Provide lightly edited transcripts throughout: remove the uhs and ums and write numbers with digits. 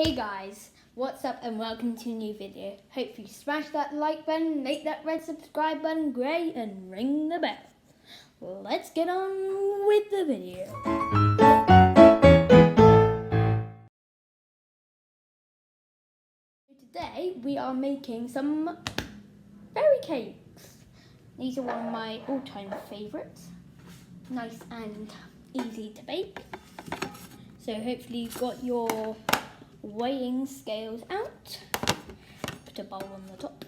Hey guys, what's up and welcome to a new video. Hope you smash that like button, make that red subscribe button great and ring the bell. Let's get on with the video. Today we are making some berry cakes. These are one of my all-time favourites. Nice and easy to bake. So hopefully you've got your weighing scales out. Put a bowl on the top,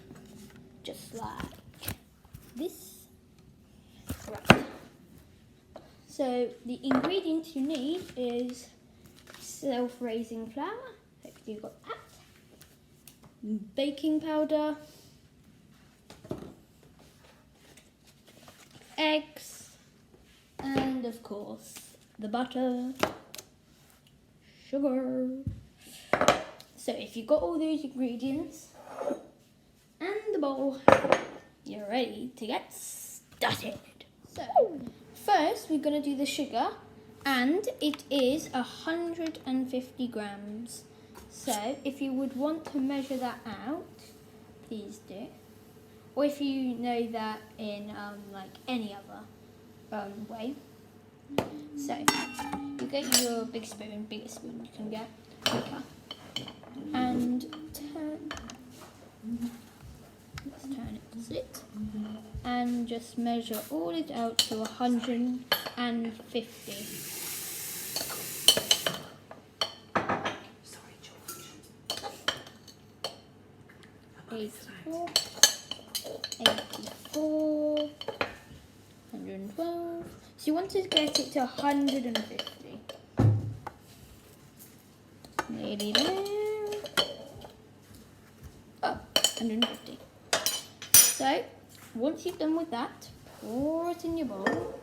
just like this. Right. So the ingredients you need is self-raising flour. Hopefully you've got that. Baking powder, eggs, and of course the butter, sugar. So if you've got all those ingredients and the bowl, you're ready to get started. So first we're going to do the sugar, and it is 150 grams. So if you would want to measure that out, please do. Or if you know that in like any other way. So you get your big spoon, biggest spoon you can get, and let's turn it to sit, and just measure all it out to 150. Sorry, George. 84, 84, 112. So you want to get it to 150. Nearly there. Oh, 150. So, once you've done with that, pour it in your bowl,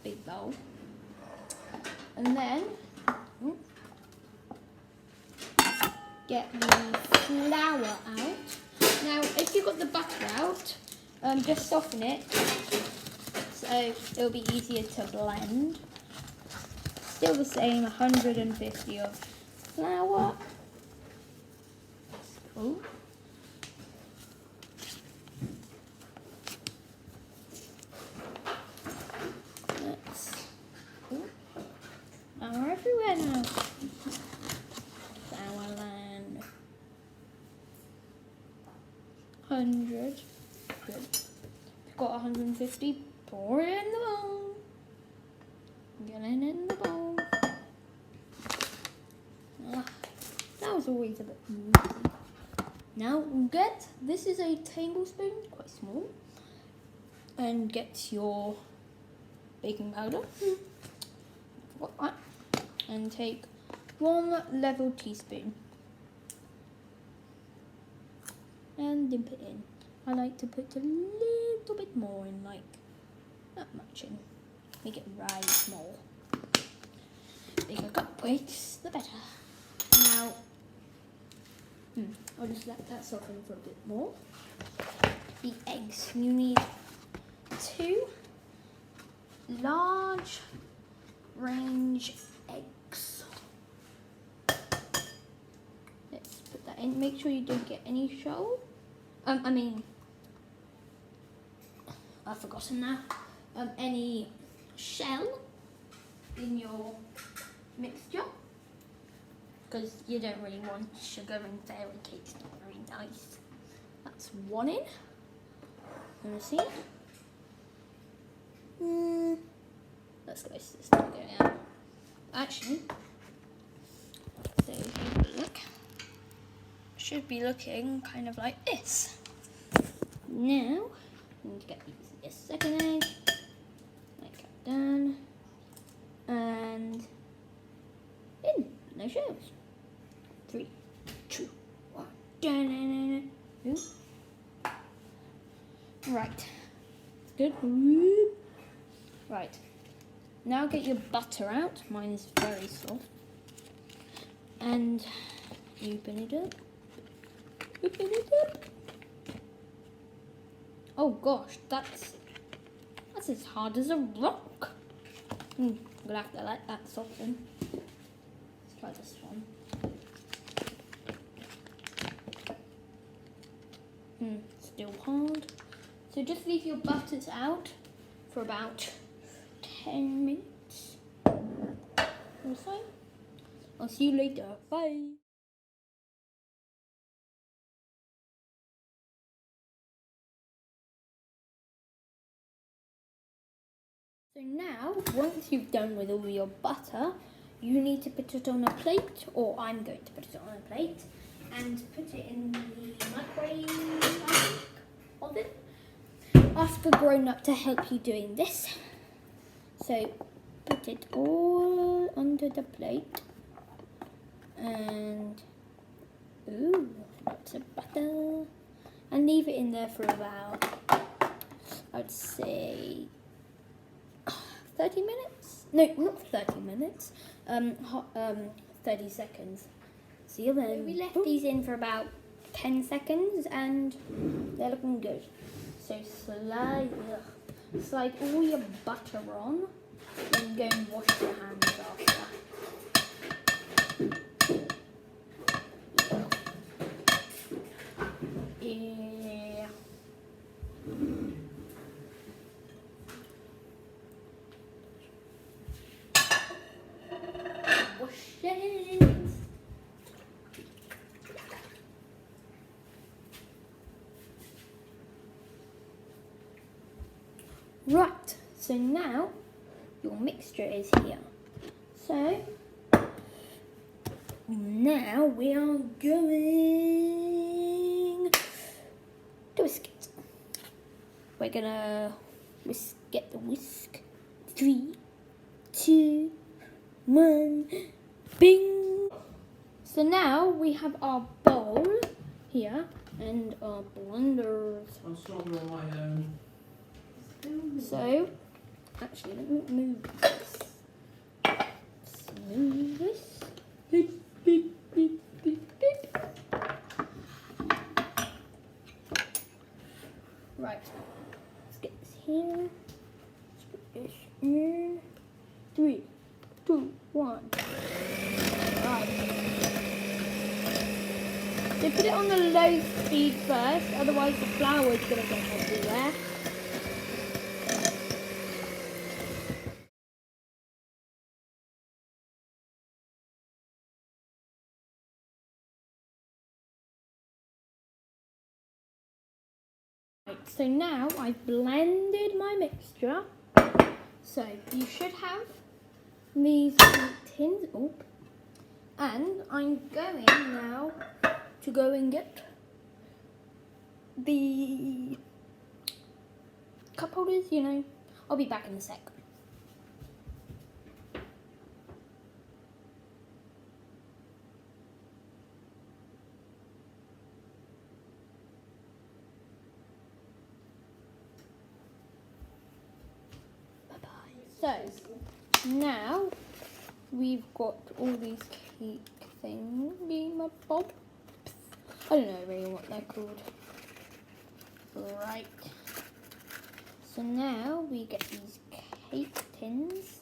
big bowl, and then get the flour out. Now, if you've got the butter out, just soften it so it'll be easier to blend. Still the same, 150 of flour. Oh. Flour everywhere now. Flour land. 100. Good. If you've got 150, pour it in the bowl. Get it in the bowl. That was always a bit messy. Now get, this is a tablespoon, quite small, and get your baking powder. Forgot that. And take 1 level teaspoon and dip it in. I like to put a little bit more in, like not much in. Make it really small. Bigger cup weights, the better. Now, I'll just let that soften for a bit more. The eggs. You need 2 large range eggs. Let's put that in. Make sure you don't get any shell. I've forgotten now. Any shell in your mixture, because you don't really want sugar and fairy cakes, not very nice. That's 1 in. Let me see. Let's go. It's not going out. Actually, so if you look, should be looking kind of like this. Now, I need to get this second egg, like that done, and in. No shells. 3, 2, 1. Right. Good. Right. Now get your butter out. Mine is very soft. And open it up. Open it up. Oh gosh, that's as hard as a rock. I'm gonna have to let that soften. Let's try this one. Still hard. So just leave your butters out for about 10 minutes or so. I'll see you later. Bye. So now, once you've done with all your butter, you need to put it on a plate, or I'm going to put it on a plate, and put it in the microwave oven. Ask a grown-up to help you doing this. So put it all onto the plate, and lots of butter, and leave it in there for about, I'd say, 30 minutes? No, not 30 minutes. 30 seconds. See you then. We left these in for about 10 seconds and they're looking good. So slide all your butter on and go and wash your hands after. Yeah. Wash your hands. Right, so now your mixture is here. So now we are going to whisk it. We're gonna get the whisk. 3, 2, 1, bing! So now we have our bowl here and our blenders. I'm stronger on my own. So, actually, let me move this. Let's move this. Beep, beep, beep, beep, beep. Right, let's get this here. Let's put this in. 3, 2, 1. Right. So put it on the low speed first, otherwise the flour is going to get everywhere. Right, so now I've blended my mixture. So you should have these tins up, and I'm going now to go and get the cup holders, you know. I'll be back in a sec. So now we've got all these cake thingy bobs. I don't know really what they're called. Right. So now we get these cake tins.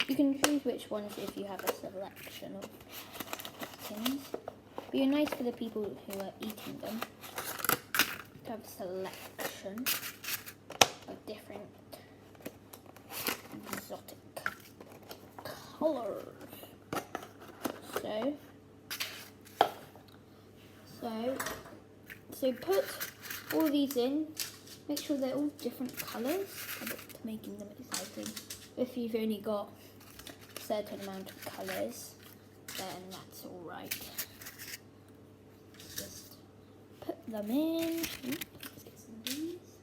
You can choose which ones if you have a selection of tins. But you're nice for the people who are eating them to have a selection of different exotic colours. So put all these in. Make sure they're all different colours, making them exciting. If you've only got a certain amount of colours, then that's all right. Just put them in. Let's get some of these.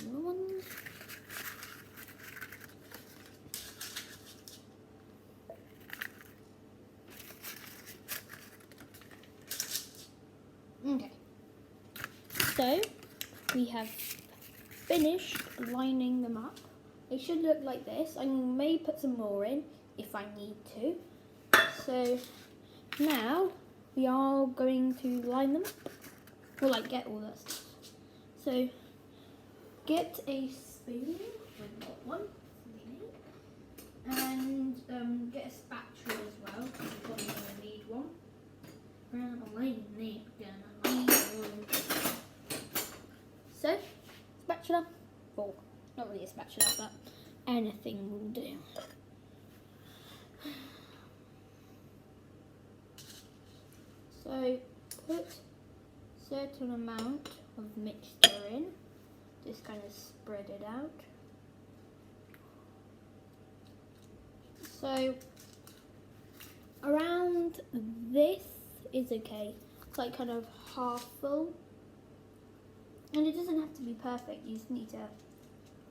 Smaller ones. Okay, so we have finished lining them up. They should look like this. I may put some more in if I need to. So now we are going to line them up. Or like get all that stuff. So get a spoon, I've got one, and get a spatula as well, because you're probably going to need one. And I'm laying there, gonna line a spatula, but anything will do. So put certain amount of mixture in, just kind of spread it out. So around this is okay. It's like kind of half full. And it doesn't have to be perfect, you just need to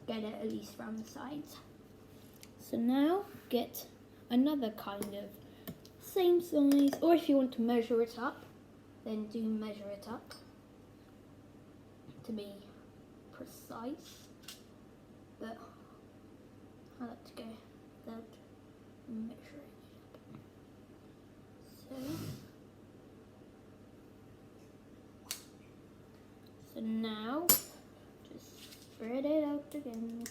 get it at least around the sides. So now get another kind of same size, or if you want to measure it up, then do measure it up to be precise. But I like to go without measuring it up. So now just spread it out again.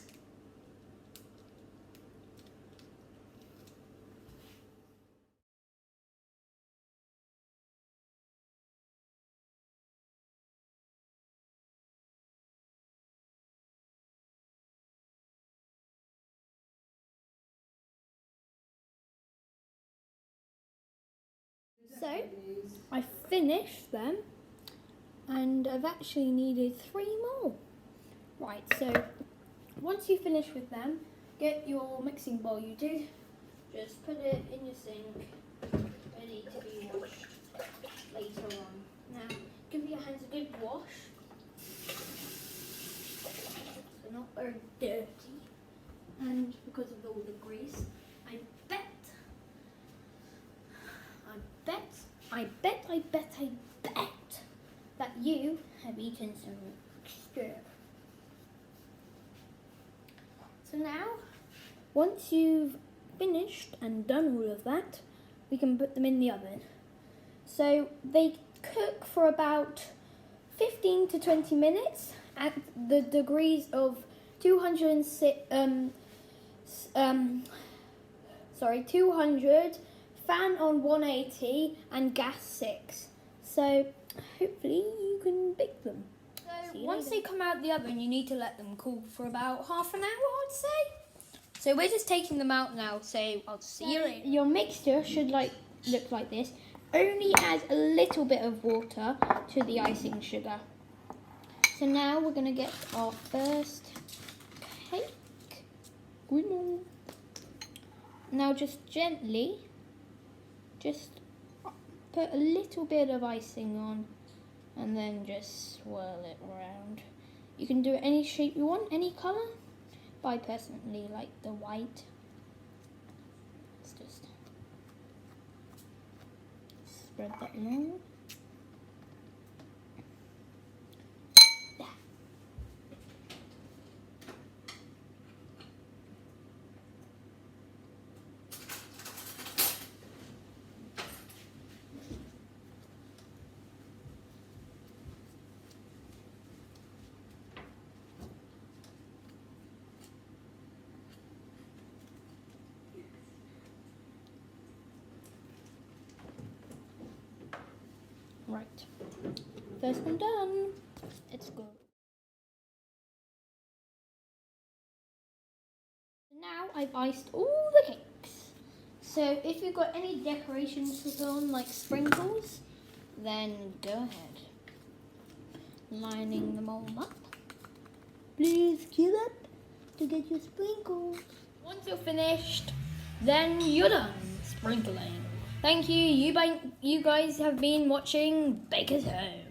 So I finished them and I've actually needed 3 more. Right, so once you finish with them, get your mixing bowl you did, just put it in your sink, ready to be washed later on. Now give your hands a good wash, so not very dirty, and because of all the grease, I bet that you have eaten some mixture. So now, once you've finished and done all of that, we can put them in the oven. So they cook for about 15 to 20 minutes at the degrees of 200, fan on 180 and gas 6. So hopefully you can bake them. So once they come out of the oven, you need to let them cool for about half an hour, I'd say. So we're just taking them out now, so I'll see you later. Your mixture should look like this. Only add a little bit of water to the icing sugar. So now we're going to get our first cake. Now just gently, just put a little bit of icing on and then just swirl it around. You can do it any shape you want, any colour, but I personally like the white. Let's just spread that along. There. Right, first one done. Let's go. Now I've iced all the cakes. So if you've got any decorations to put on, like sprinkles, then go ahead. Lining them all up. Please queue up to get your sprinkles. Once you're finished, then you're done sprinkling. Thank you. You guys have been watching Baker's Home.